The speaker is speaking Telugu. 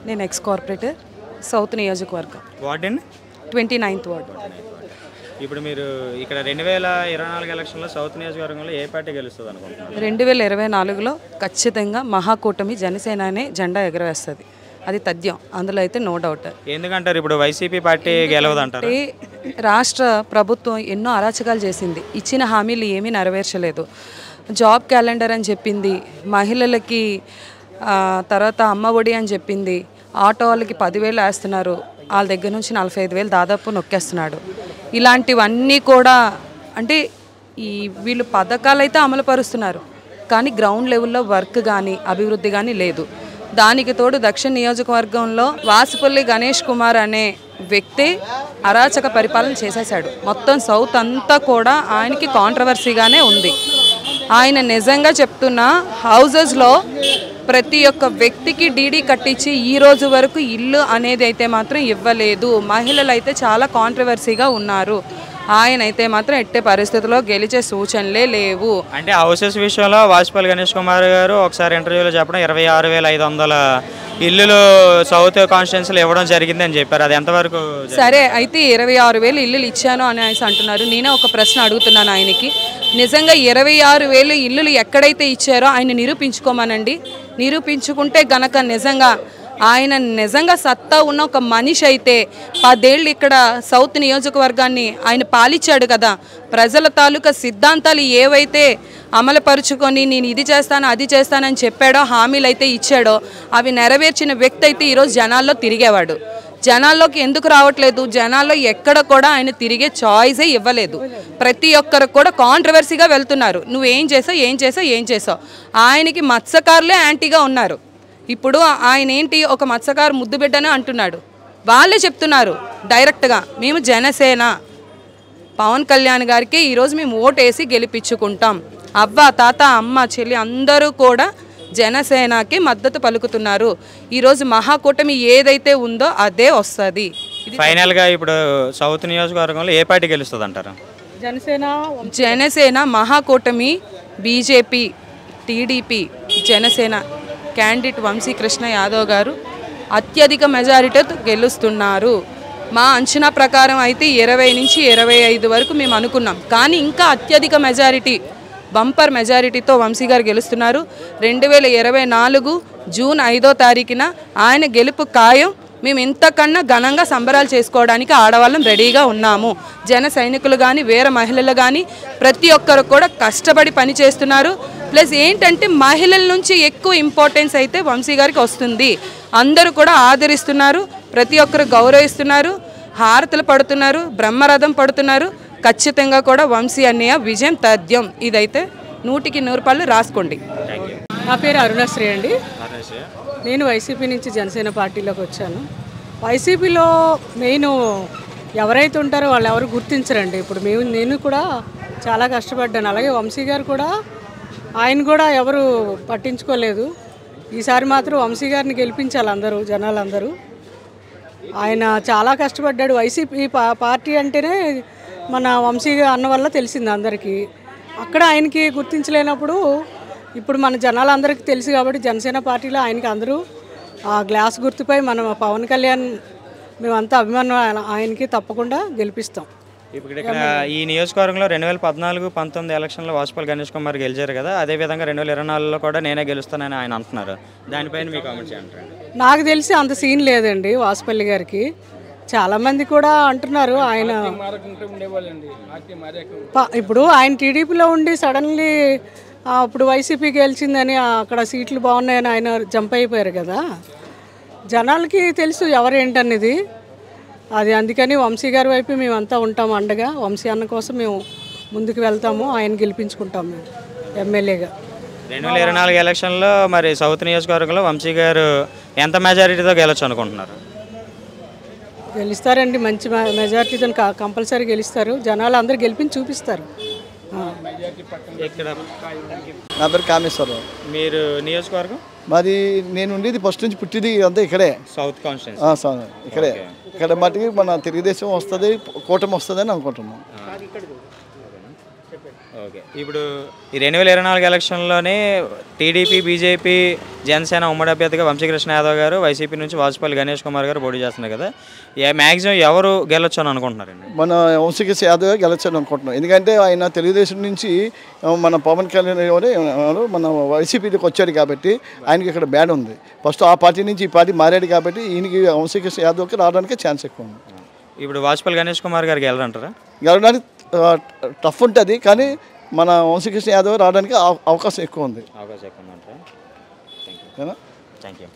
నేను ఎక్స్ కార్పొరేటర్ సౌత్ నియోజకవర్గం వార్డ్ అండి 29th వార్డ్. ఇప్పుడు మీరు ఇక్కడ 2024 ఎలక్షన్లో సౌత్ నియోజకవర్గంలో ఏ పార్టీ గెలుస్తుంది అనుకుంటున్నారు? 2024లో ఖచ్చితంగా మహాకూటమి జనసేననే జెండా ఎగరవేస్తుంది, అది తథ్యం, అందులో అయితే నో డౌట్. ఎందుకంటారు ఇప్పుడు వైసీపీ పార్టీ గెలవదంటారు? రాష్ట్ర ప్రభుత్వం ఎన్నో అరాచకాలు చేసింది, ఇచ్చిన హామీలు ఏమీ నెరవేర్చలేదు. జాబ్ క్యాలెండర్ అని చెప్పింది, మహిళలకి తర్వాత అమ్మ ఒడి అని చెప్పింది, ఆటో వాళ్ళకి 10,000 వేస్తున్నారు, వాళ్ళ దగ్గర నుంచి 45,000 దాదాపు నొక్కేస్తున్నాడు. ఇలాంటివన్నీ కూడా అంటే వీళ్ళు పథకాలు అయితే అమలు పరుస్తున్నారు, కానీ గ్రౌండ్ లెవెల్లో వర్క్ కానీ అభివృద్ధి కానీ లేదు. దానికి తోడు దక్షిణ నియోజకవర్గంలో వాసుపల్లి గణేష్ కుమార్ అనే వ్యక్తి అరాచక పరిపాలన చేసేశాడు. మొత్తం సౌత్ అంతా కూడా ఆయనకి కాంట్రవర్సీగానే ఉంది. ఆయన నిజంగా చెప్తున్న హౌజెస్లో ప్రతి ఒక్క వ్యక్తికి డీడీ కట్టించి ఈ రోజు వరకు ఇల్లు అనేది అయితే మాత్రం ఇవ్వలేదు. మహిళలు అయితే చాలా కాంట్రవర్సీగా ఉన్నారు. ఆయన అయితే మాత్రం ఎట్టే పరిస్థితుల్లో గెలిచే సూచనలే లేవు. అంటే హౌసెస్ విషయంలో వాసుపల్లి గణేష్ కుమార్ గారు ఒకసారి ఇంటర్వ్యూలో చెప్పడం 26,500 ఇల్లులు సౌత్ కాన్స్టిట్యున్సీలో ఇవ్వడం జరిగింది అని చెప్పారు. అది ఎంతవరకు సరే? అయితే 26,000 ఇల్లులు ఇచ్చాను అనేసి అంటున్నారు. నేనే ఒక ప్రశ్న అడుగుతున్నాను ఆయనకి, నిజంగా 26,000 ఇల్లులు ఎక్కడైతే ఇచ్చారో ఆయన నిరూపించుకోమనండి. నిరూపించుకుంటే గనక ఆయన నిజంగా సత్తా ఉన్న ఒక మనిషి అయితే 10 ఏళ్ళు ఇక్కడ సౌత్ నియోజకవర్గాన్ని ఆయన పాలించాడు కదా. ప్రజల తాలూకా సిద్ధాంతాలు ఏవైతే అమలుపరుచుకొని నేను ఇది చేస్తాను అది చేస్తానని చెప్పాడో, హామీలు అయితే ఇచ్చాడో, అవి నెరవేర్చిన వ్యక్తి అయితే ఈరోజు జనాల్లో తిరిగేవాడు. జనాల్లోకి ఎందుకు రావట్లేదు? జనాల్లో ఎక్కడ కూడా ఆయన తిరిగే చాయిసే ఇవ్వలేదు. ప్రతి ఒక్కరు కూడా కాంట్రవర్సీగా వెళ్తున్నారు. నువ్వేం చేసావు, ఏం చేసావు, ఏం చేసావు. ఆయనకి మత్స్యకారులే యాంటీగా ఉన్నారు. ఇప్పుడు ఆయన ఏంటి, ఒక మత్స్యకారు ముద్దు బిడ్డనే అంటున్నాడు. వాళ్ళే చెప్తున్నారు డైరెక్ట్గా, మేము జనసేన పవన్ కళ్యాణ్ గారికి ఈరోజు మేము ఓటేసి గెలిపించుకుంటాం. అవ్వ తాత అమ్మ చెల్లి అందరూ కూడా జనసేనకి మద్దతు పలుకుతున్నారు. ఈరోజు మహాకూటమి ఏదైతే ఉందో అదే వస్తుంది. ఫైనల్గా ఇప్పుడు సౌత్ నియోజకవర్గంలో ఏ పార్టీ గెలుస్తుంది అంటారు? Janasena Mahakutami, BJP, TDP, Janasena candidate Vamsikrishna Yadav గారు అత్యధిక మెజారిటీతో గెలుస్తున్నారు. మా అంచనా ప్రకారం అయితే 20 నుంచి 25 వరకు మేము అనుకున్నాం, కానీ ఇంకా అత్యధిక మెజారిటీ, బంపర్ మెజారిటీతో వంశీ గారు గెలుస్తున్నారు. 2024 జూన్ 5వ తారీఖున ఆయన గెలుపు ఖాయం. మేము ఇంతకన్నా ఘనంగా సంబరాలు చేసుకోవడానికి ఆడవాళ్ళం రెడీగా ఉన్నాము. జన సైనికులు కానీ వేరే మహిళలు కానీ ప్రతి ఒక్కరు కూడా కష్టపడి పని చేస్తున్నారు. ప్లస్ ఏంటంటే మహిళల నుంచి ఎక్కువ ఇంపార్టెన్స్ అయితే వంశీ గారికి వస్తుంది. అందరూ కూడా ఆదరిస్తున్నారు, ప్రతి ఒక్కరు గౌరవిస్తున్నారు, హారతులు పడుతున్నారు, బ్రహ్మరథం పడుతున్నారు. ఖచ్చితంగా కూడా వంశీ అన్నయ్య విజయం తథ్యం. ఇదైతే 100కి 100 రూపాయలు రాసుకోండి. నా పేరు అరుణశ్రీ అండి. నేను వైసీపీ నుంచి జనసేన పార్టీలోకి వచ్చాను. వైసీపీలో మెయిన్ ఎవరైతే ఉంటారో వాళ్ళు ఎవరు గుర్తించరండి. ఇప్పుడు నేను కూడా చాలా కష్టపడ్డాను, అలాగే వంశీ గారు కూడా, ఆయన కూడా ఎవరు పట్టించుకోలేదు. ఈసారి మాత్రం వంశీ గారిని గెలిపించాలి అందరూ, జనాలందరూ. ఆయన చాలా కష్టపడ్డాడు. వైసీపీ పార్టీ అంటేనే మన వంశీ అన్న వల్ల తెలిసింది అందరికీ. అక్కడ ఆయనకి గుర్తించలేనప్పుడు ఇప్పుడు మన జనాలందరికీ తెలుసు కాబట్టి జనసేన పార్టీలో ఆయనకి అందరూ ఆ గ్లాస్ గుర్తుపై మన పవన్ కళ్యాణ్ మేమంతా అభిమానం ఆయనకి తప్పకుండా గెలిపిస్తాం. ఇప్పుడు ఇక్కడ ఈ నియోజకవర్గంలో 2014-19 ఎలక్షన్లో వాసుపల్లి గణేష్ కుమార్ గెలిచారు కదా, అదేవిధంగా 2024లో కూడా నేనే గెలుస్తానని ఆయన అంటున్నారు. దానిపైన మీ కామెంట్స్ ఏంటారు? నాకు తెలిసి అంత సీన్ లేదండి వాసుపల్లి గారికి. చాలామంది కూడా అంటున్నారు ఆయన ఇప్పుడు ఆయన టీడీపీలో ఉండి సడన్లీ ఇప్పుడు వైసీపీ గెలిచిందని అక్కడ సీట్లు బాగున్నాయని ఆయన జంప్ అయిపోయారు కదా. జనాలకి తెలుసు ఎవరేంటనేది. అది అందుకని వంశీ గారి వైపు మేమంతా ఉంటాము అండగా. వంశీ అన్న కోసం మేము ముందుకు వెళ్తాము, ఆయన గెలిపించుకుంటాము మేము ఎమ్మెల్యేగా. 2024 ఎలక్షన్లో మరి సౌత్ నియోజకవర్గంలో వంశీ గారు ఎంత మెజారిటీతో గెలవచ్చు అనుకుంటున్నారు? గెలుస్తారండి, మంచి మెజారిటీతో కంపల్సరీ గెలుస్తారు. జనాలు అందరూ గెలిపించి చూపిస్తారు. నా పేరు కామేశ్వరరావు. మీరు నియోజకవర్గం? మాది నేను ఉండేది ఫస్ట్ నుంచి పుట్టింది అంతా ఇక్కడే, సౌత్ కాన్స్టిట్యున్సీ ఇక్కడే. ఇక్కడ మటుకి మన తెలుగుదేశం వస్తుంది, కూటమి వస్తుంది అని అనుకుంటున్నాం. ఓకే, ఇప్పుడు ఈ 2024 ఎలక్షన్లోనే టీడీపీ, బీజేపీ, జనసేన ఉమ్మడి అభ్యర్థిగా వంశీకృష్ణ యాదవ్ గారు, వైసీపీ నుంచి వాజ్పేయి గణేష్ కుమార్ గారు పోటీ చేస్తున్నారు కదా, మ్యాక్సిమం ఎవరు గెలొచ్చు అని అనుకుంటున్నారండి? మన వంశీకృష్ణ యాదవ్ గెలచాను అనుకుంటున్నాం. ఎందుకంటే ఆయన తెలుగుదేశం నుంచి మన పవన్ కళ్యాణ్ గారు మన వైసీపీకి వచ్చాడు కాబట్టి ఆయనకి ఇక్కడ బ్యాడ్ ఉంది. ఫస్ట్ ఆ పార్టీ నుంచి ఈ పార్టీ మారాడు కాబట్టి ఈయనకి వంశీకృష్ణ యాదవ్కి రావడానికి ఛాన్స్ ఎక్కువ ఉంది. ఇప్పుడు వాజ్పేయి గణేష్ కుమార్ గారికి వెళ్ళరంటారా? గెలవడానికి టఫ్ ఉంటుంది, కానీ మన వంశీకృష్ణ యాదవ్ రావడానికి అవకాశం ఎక్కువ ఉంది. అవకాశం ఎక్కువ ఉందంటారా? ఓకేనా? Thank you.